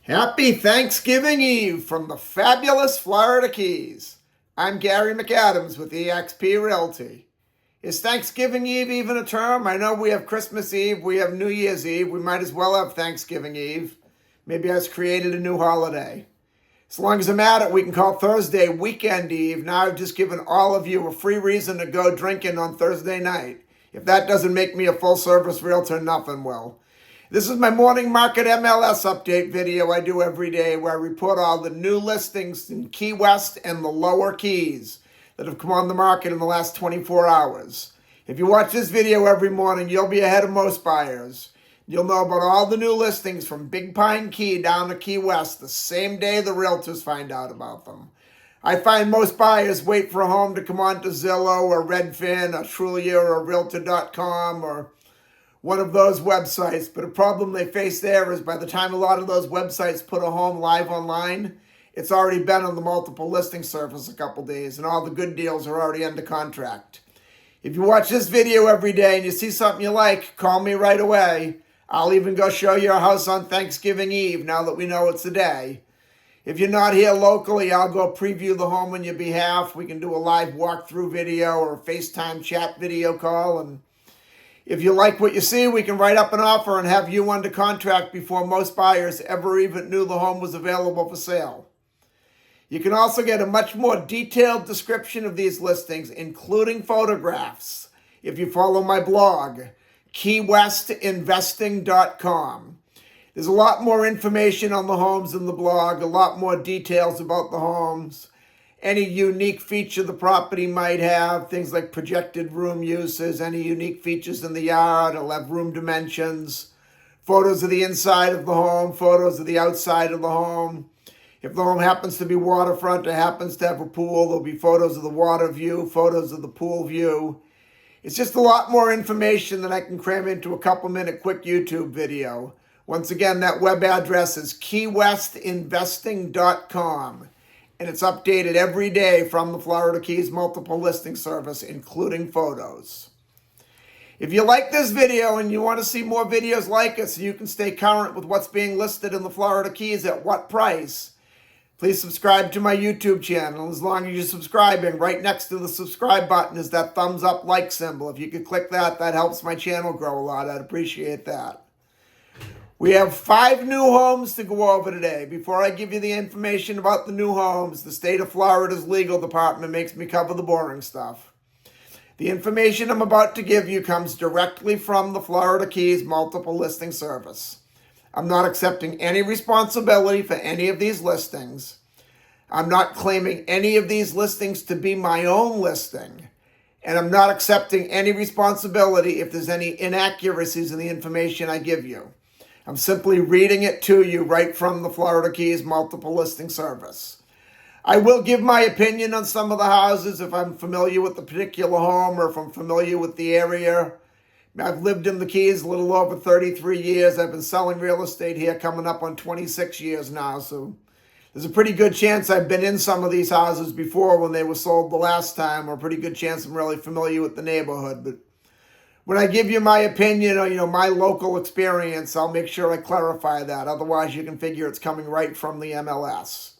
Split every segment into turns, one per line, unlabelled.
Happy Thanksgiving Eve from the fabulous Florida Keys. I'm Gary McAdams with eXp Realty. Is Thanksgiving Eve even a term? I know we have Christmas Eve, we have New Year's Eve, we might as well have Thanksgiving Eve. Maybe I just created a new holiday. As long as I'm at it, we can call Thursday Weekend Eve. Now I've just given all of you a free reason to go drinking on Thursday night. If that doesn't make me a full-service realtor, nothing will. This is my morning market MLS update video I do every day where I report all the new listings in Key West and the lower Keys that have come on the market in the last 24 hours. If you watch this video every morning, you'll be ahead of most buyers. You'll know about all the new listings from Big Pine Key down to Key West the same day the realtors find out about them. I find most buyers wait for a home to come on to Zillow or Redfin or Trulia or Realtor.com or one of those websites, but a problem they face there is by the time a lot of those websites put a home live online, it's already been on the multiple listing service a couple days and all the good deals are already under contract. If you watch this video every day and you see something you like, call me right away. I'll even go show you a house on Thanksgiving Eve now that we know it's a day. If you're not here locally, I'll go preview the home on your behalf. We can do a live walkthrough video or a FaceTime chat video call, and if you like what you see, we can write up an offer and have you under contract before most buyers ever even knew the home was available for sale. You can also get a much more detailed description of these listings, including photographs, if you follow my blog, keywestinvesting.com. There's a lot more information on the homes in the blog, a lot more details about the homes, any unique feature the property might have, things like projected room uses, any unique features in the yard. It'll have room dimensions, photos of the inside of the home, photos of the outside of the home. If the home happens to be waterfront or happens to have a pool, there'll be photos of the water view, photos of the pool view. It's just a lot more information than I can cram into a couple-minute quick YouTube video. Once again, that web address is keywestinvesting.com. And it's updated every day from the Florida Keys multiple listing service, including photos. If you like this video and you want to see more videos like it so you can stay current with what's being listed in the Florida Keys at what price, please subscribe to my YouTube channel. As long as you're subscribing, right next to the subscribe button is that thumbs up like symbol. If you could click that, that helps my channel grow a lot. I'd appreciate that. We have 5 new homes to go over today. Before I give you the information about the new homes, the state of Florida's legal department makes me cover the boring stuff. The information I'm about to give you comes directly from the Florida Keys multiple listing service. I'm not accepting any responsibility for any of these listings. I'm not claiming any of these listings to be my own listing. And I'm not accepting any responsibility if there's any inaccuracies in the information I give you. I'm simply reading it to you right from the Florida Keys multiple listing service. I will give my opinion on some of the houses if I'm familiar with the particular home or if I'm familiar with the area. I've lived in the Keys a little over 33 years. I've been selling real estate here coming up on 26 years now. So there's a pretty good chance I've been in some of these houses before when they were sold the last time, or a pretty good chance I'm really familiar with the neighborhood. But when I give you my opinion or, my local experience, I'll make sure I clarify that. Otherwise, you can figure it's coming right from the MLS.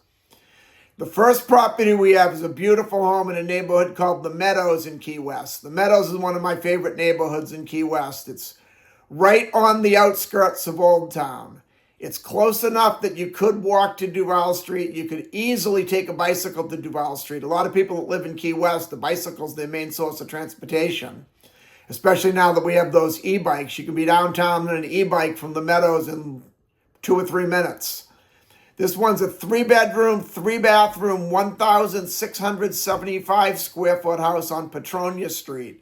The first property we have is a beautiful home in a neighborhood called The Meadows in Key West. The Meadows is one of my favorite neighborhoods in Key West. It's right on the outskirts of Old Town. It's close enough that you could walk to Duval Street. You could easily take a bicycle to Duval Street. A lot of people that live in Key West, the bicycle's their main source of transportation. Especially now that we have those e-bikes. You can be downtown on an e-bike from the Meadows in 2 or 3 minutes. This one's a 3-bedroom, 3-bathroom, 1,675 square foot house on Petronia Street.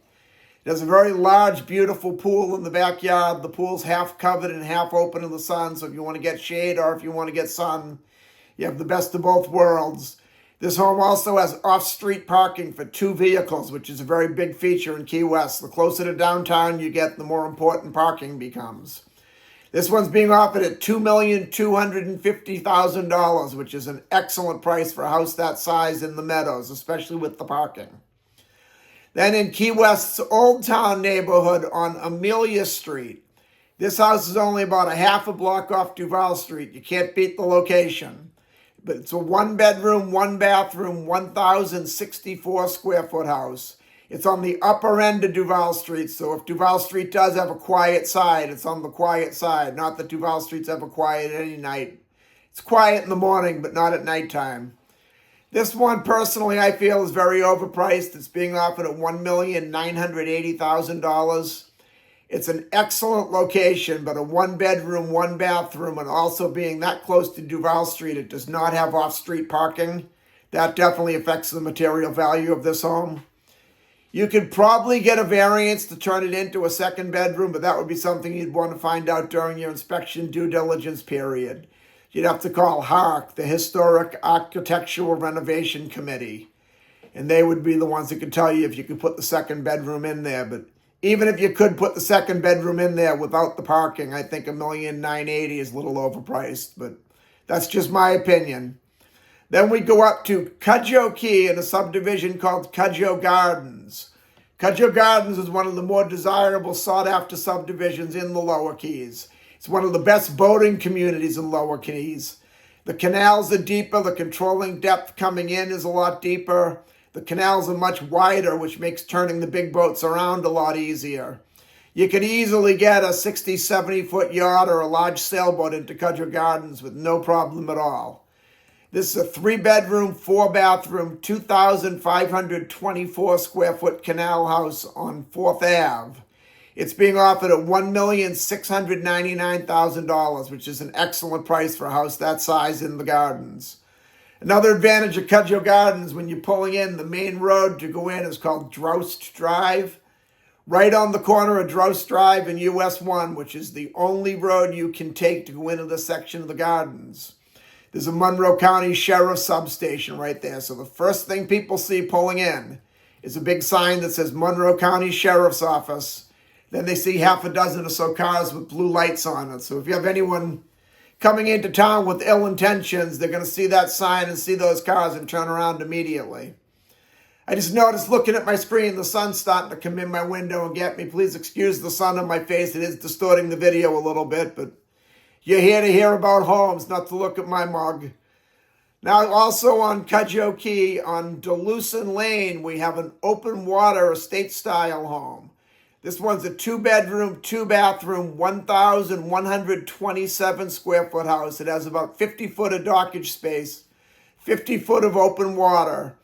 It has a very large, beautiful pool in the backyard. The pool's half covered and half open in the sun, so if you want to get shade or if you want to get sun, you have the best of both worlds. This home also has off-street parking for 2 vehicles, which is a very big feature in Key West. The closer to downtown you get, the more important parking becomes. This one's being offered at $2,250,000, which is an excellent price for a house that size in the Meadows, especially with the parking. Then in Key West's Old Town neighborhood on Amelia Street, This house is only about a half a block off Duval Street. You can't beat the location. But it's a 1-bedroom, 1-bathroom, 1,064 square foot house. It's on the upper end of Duval Street, so if Duval Street does have a quiet side, it's on the quiet side. Not that Duval Street's ever quiet any night. It's quiet in the morning, but not at nighttime. This one, personally, I feel is very overpriced. It's being offered at $1,980,000. It's an excellent location, but a 1-bedroom, 1-bathroom, and also being that close to Duval Street, it does not have off-street parking. That definitely affects the material value of this home. You could probably get a variance to turn it into a 2nd bedroom, but that would be something you'd want to find out during your inspection due diligence period. You'd have to call HARC, the Historic Architectural Renovation Committee, and they would be the ones that could tell you if you could put the 2nd bedroom in there. But even if you could put the 2nd bedroom in there without the parking, I think $1,980,000 is a little overpriced, but that's just my opinion. Then we go up to Cudjoe Key in a subdivision called Cudjoe Gardens. Cudjoe Gardens is one of the more desirable, sought-after subdivisions in the Lower Keys. It's one of the best boating communities in Lower Keys. The canals are deeper. The controlling depth coming in is a lot deeper. The canals are much wider, which makes turning the big boats around a lot easier. You could easily get a 60, 70-foot yacht or a large sailboat into Cudjoe Gardens with no problem at all. This is a 3-bedroom, 4-bathroom, 2,524 square foot canal house on 4th Ave. It's being offered at $1,699,000, which is an excellent price for a house that size in the gardens. Another advantage of Cudjoe Gardens, when you're pulling in, the main road to go in is called Droust Drive. Right on the corner of Droust Drive and US 1, which is the only road you can take to go into this section of the gardens. There's a Monroe County Sheriff substation right there. So the first thing people see pulling in is a big sign that says Monroe County Sheriff's Office. Then they see half a dozen or so cars with blue lights on it. So if you have anyone coming into town with ill intentions, they're going to see that sign and see those cars and turn around immediately. I just noticed looking at my screen, the sun's starting to come in my window and get me. Please excuse the sun on my face. It is distorting the video a little bit, but you're here to hear about homes, not to look at my mug. Now, also on Cudjoe Key, on Deluson Lane, we have an open water estate-style home. This one's a 2-bedroom, 2-bathroom, 1,127 square foot house. It has about 50 foot of dockage space, 50 foot of open water.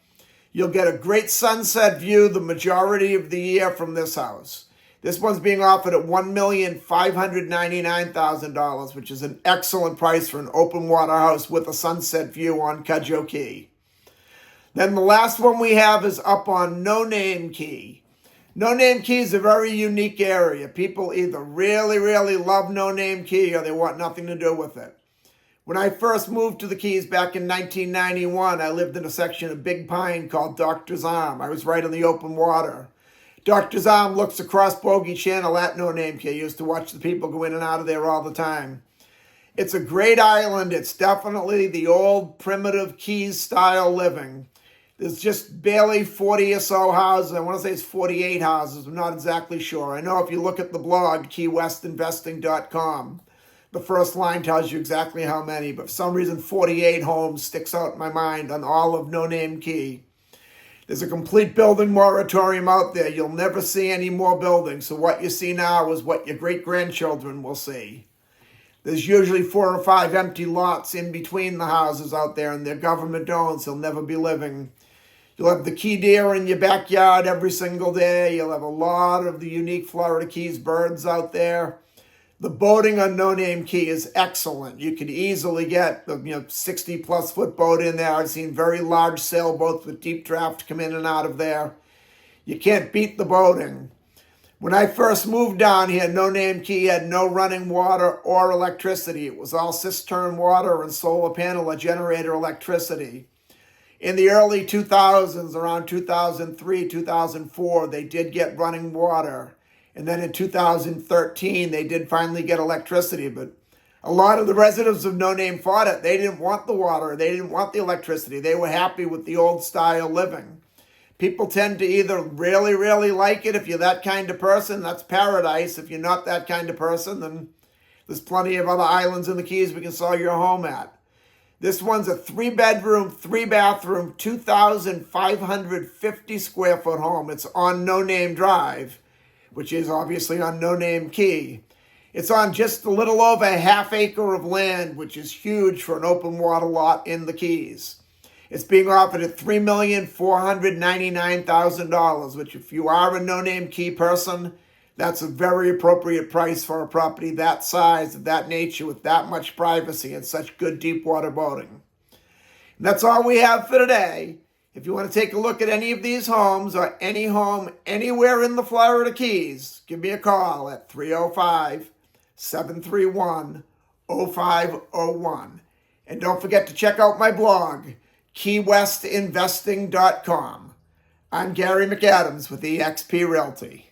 You'll get a great sunset view the majority of the year from this house. This one's being offered at $1,599,000, which is an excellent price for an open water house with a sunset view on Cudjoe Key. Then the last one we have is up on No Name Key. No Name Key is a very unique area. People either really, really love No Name Key or they want nothing to do with it. When I first moved to the Keys back in 1991, I lived in a section of Big Pine called Doctor's Arm. I was right on the open water. Doctor's Arm looks across Bogey Channel at No Name Key. I used to watch the people go in and out of there all the time. It's a great island. It's definitely the old primitive Keys style living. There's just barely 40 or so houses. I want to say it's 48 houses. I'm not exactly sure. I know if you look at the blog, keywestinvesting.com, the first line tells you exactly how many, but for some reason 48 homes sticks out in my mind on all of No Name Key. There's a complete building moratorium out there. You'll never see any more buildings. So what you see now is what your great-grandchildren will see. There's usually 4 or 5 empty lots in between the houses out there, and they're government-owned, so they'll never be living. You'll have the key deer in your backyard every single day. You'll have a lot of the unique Florida Keys birds out there. The boating on No Name Key is excellent. You could easily get the 60-plus foot boat in there. I've seen very large sailboats with deep draft come in and out of there. You can't beat the boating. When I first moved down here, No Name Key had no running water or electricity. It was all cistern water and solar panel or generator electricity. In the early 2000s, around 2003, 2004, they did get running water. And then in 2013, they did finally get electricity. But a lot of the residents of No Name fought it. They didn't want the water. They didn't want the electricity. They were happy with the old style living. People tend to either really, really like it. If you're that kind of person, that's paradise. If you're not that kind of person, then there's plenty of other islands in the Keys we can sell your home at. This one's a 3-bedroom, 3-bathroom, 2,550 square foot home. It's on No Name Drive, which is obviously on No Name Key. It's on just a little over a half acre of land, which is huge for an open water lot in the Keys. It's being offered at $3,499,000, which if you are a No Name Key person, that's a very appropriate price for a property that size, of that nature, with that much privacy and such good deep water boating. And that's all we have for today. If you want to take a look at any of these homes or any home anywhere in the Florida Keys, give me a call at 305-731-0501. And don't forget to check out my blog, keywestinvesting.com. I'm Gary McAdams with eXp Realty.